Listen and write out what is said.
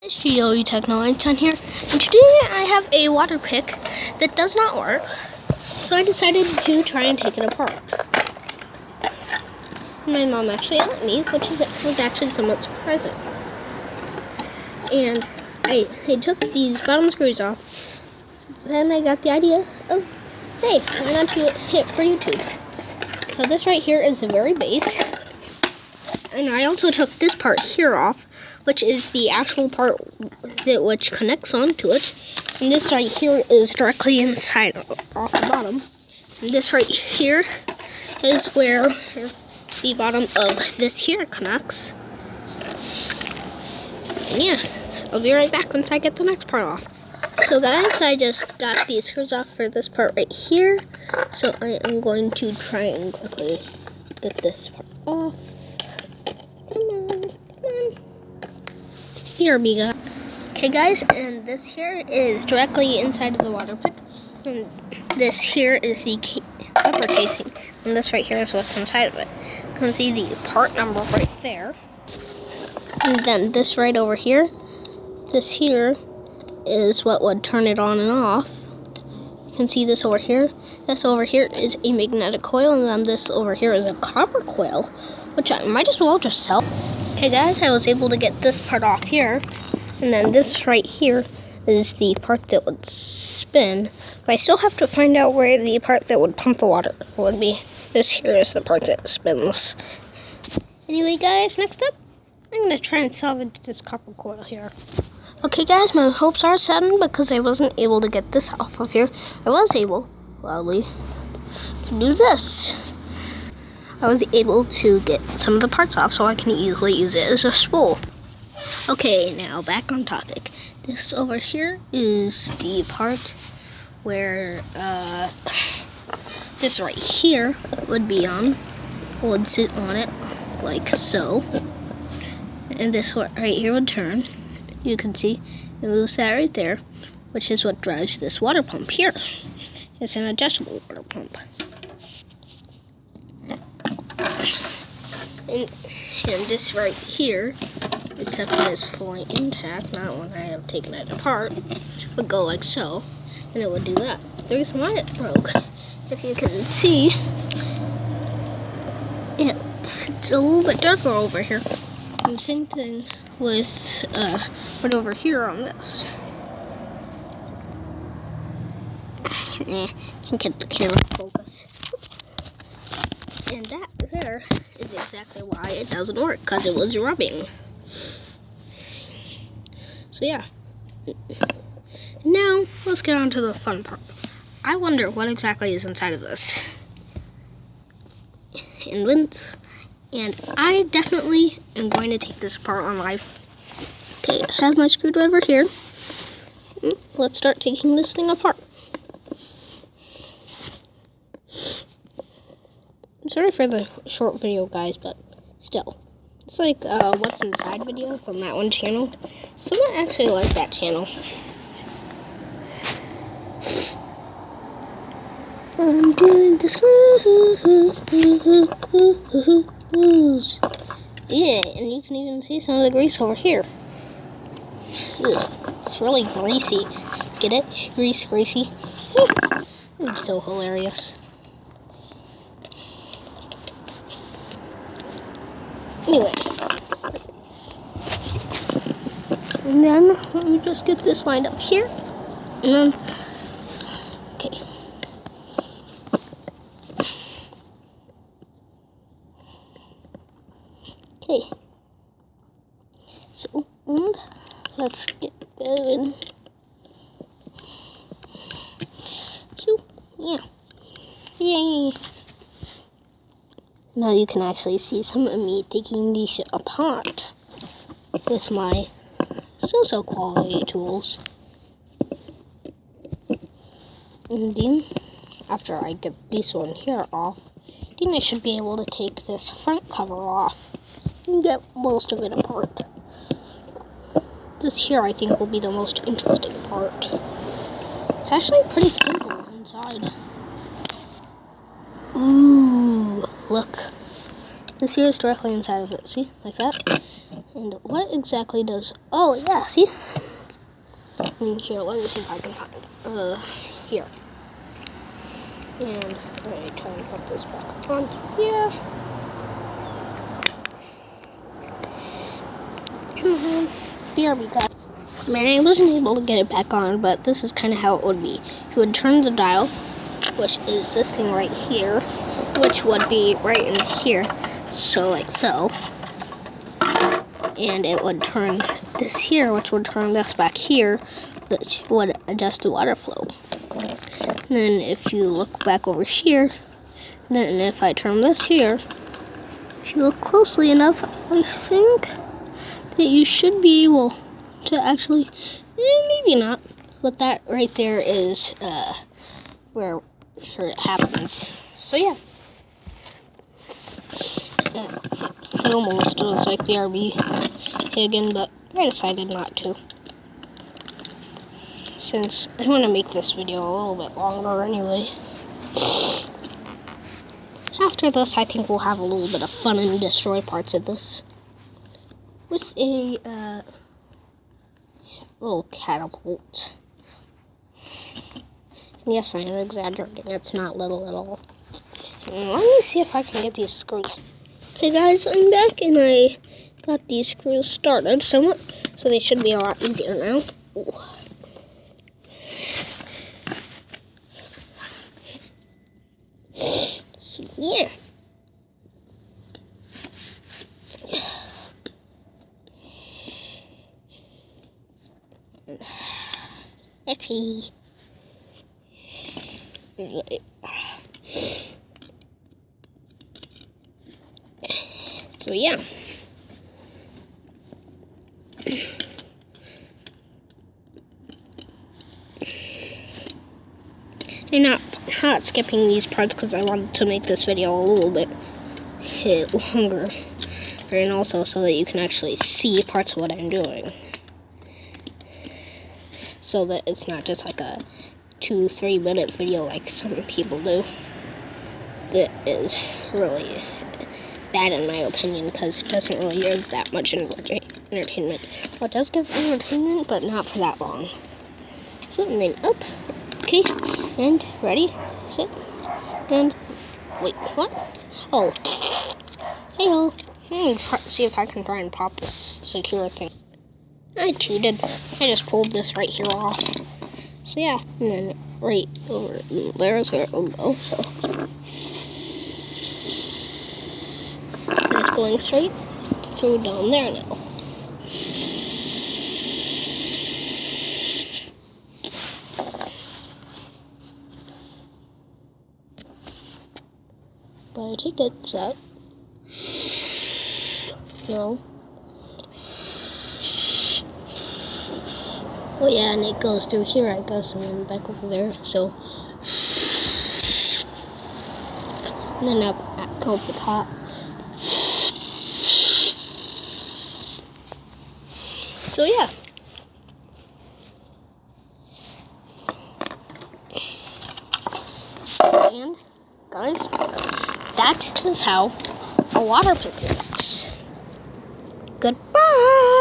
It's GW Techno Einstein here, and today I have a water pick that does not work, so I decided to try and take it apart. My mom actually let me, which was actually somewhat surprising. And I took these bottom screws off, then I got the idea of, hey, why not do it for YouTube? So this right here is the very base, and I also took this part here off, which is the actual part which connects onto it. And this right here is directly inside off the bottom. And this right here is where the bottom of this here connects. And yeah, I'll be right back once I get the next part off. So guys, I just got these screws off for this part right here. So I am going to try and quickly get this part off. Here we go. Okay guys, and this here is directly inside of the water pick, and this here is the rubber casing, and this right here is what's inside of it. You can see the part number right there, and then this right over here, this here is what would turn it on and off. You can see this over here. This over here is a magnetic coil, and then this over here is a copper coil, which I might as well just sell. Okay guys, I was able to get this part off here, and then this right here is the part that would spin, but I still have to find out where the part that would pump the water would be. This here is the part that spins. Anyway guys, next up, I'm going to try and salvage this copper coil here. Okay guys, my hopes are saddened because I wasn't able to get this off of here. I was able, loudly, to do this. I was able to get some of the parts off so I can easily use it as a spool. Okay, now back on topic. This over here is the part where this right here would sit on it like so. And this right here would turn. You can see it moves that right there, which is what drives this water pump here. It's an adjustable water pump. And this right here, except it is fully intact, not when I have taken it apart, would go like so, and it would do that. The reason why it broke, if you can see, it's a little bit darker over here. And same thing with right over here on this. Can't get the camera focus. And that there is exactly why it doesn't work, because it was rubbing. So yeah. Now, let's get on to the fun part. I wonder what exactly is inside of this. And I definitely am going to take this apart on live. Okay, I have my screwdriver here. Let's start taking this thing apart. I'm sorry for the short video, guys, but still. It's like what's inside video from that one channel. Someone actually liked that channel. I'm doing the screws. Yeah, and you can even see some of the grease over here. Ugh, it's really greasy. Get it? Greasy. It's so hilarious. Anyway, and then let me just get this lined up here, and then, okay. Okay, so, and let's get going. So, yeah. Yay. Now you can actually see some of me taking these shit apart with my so-so quality tools. And then, after I get this one here off, then I should be able to take this front cover off and get most of it apart. This here I think will be the most interesting part. It's actually pretty simple inside. Ooh, look. This here is directly inside of it. See? Like that. And what exactly does... Oh, yeah, see? And here, let me see if I can find it. Here. And I try and put this back on here. BRB guys. Man, I wasn't able to get it back on, but this is kind of how it would be. You would turn the dial, which is this thing right here, which would be right in here, so like so. And it would turn this here, which would turn this back here, which would adjust the water flow. And then if you look back over here, then if I turn this here, if you look closely enough, I think that you should be able to actually, maybe not, but that right there is where it happens. So yeah. It almost was like the RB again, but I decided not to. Since I want to make this video a little bit longer anyway. After this, I think we'll have a little bit of fun and destroy parts of this. With a little catapult. Yes, I am exaggerating. It's not little at all. And let me see if I can get these screws. Okay guys, I'm back and I got these screws started somewhat, so they should be a lot easier now. Ooh. So, yeah. Actually, so yeah. I'm not hot skipping these parts because I wanted to make this video a little bit longer, and also so that you can actually see parts of what I'm doing, so that it's not just like a 2-3 minute video like some people do. That is really bad in my opinion, because it doesn't really give that much entertainment. Well, it does give entertainment, but not for that long. So, and then up. Okay, and ready, sit, and wait, what? Oh, hey-ho. See if I can try and pop this secure thing. I cheated. I just pulled this right here off. So yeah, and then right over there is where it will go. So it's going straight. So down there now. But I take it that. No. Oh yeah, and it goes through here, I guess, and then back over there. So, and then up the top. So yeah. And guys, that is how a water pick works. Goodbye.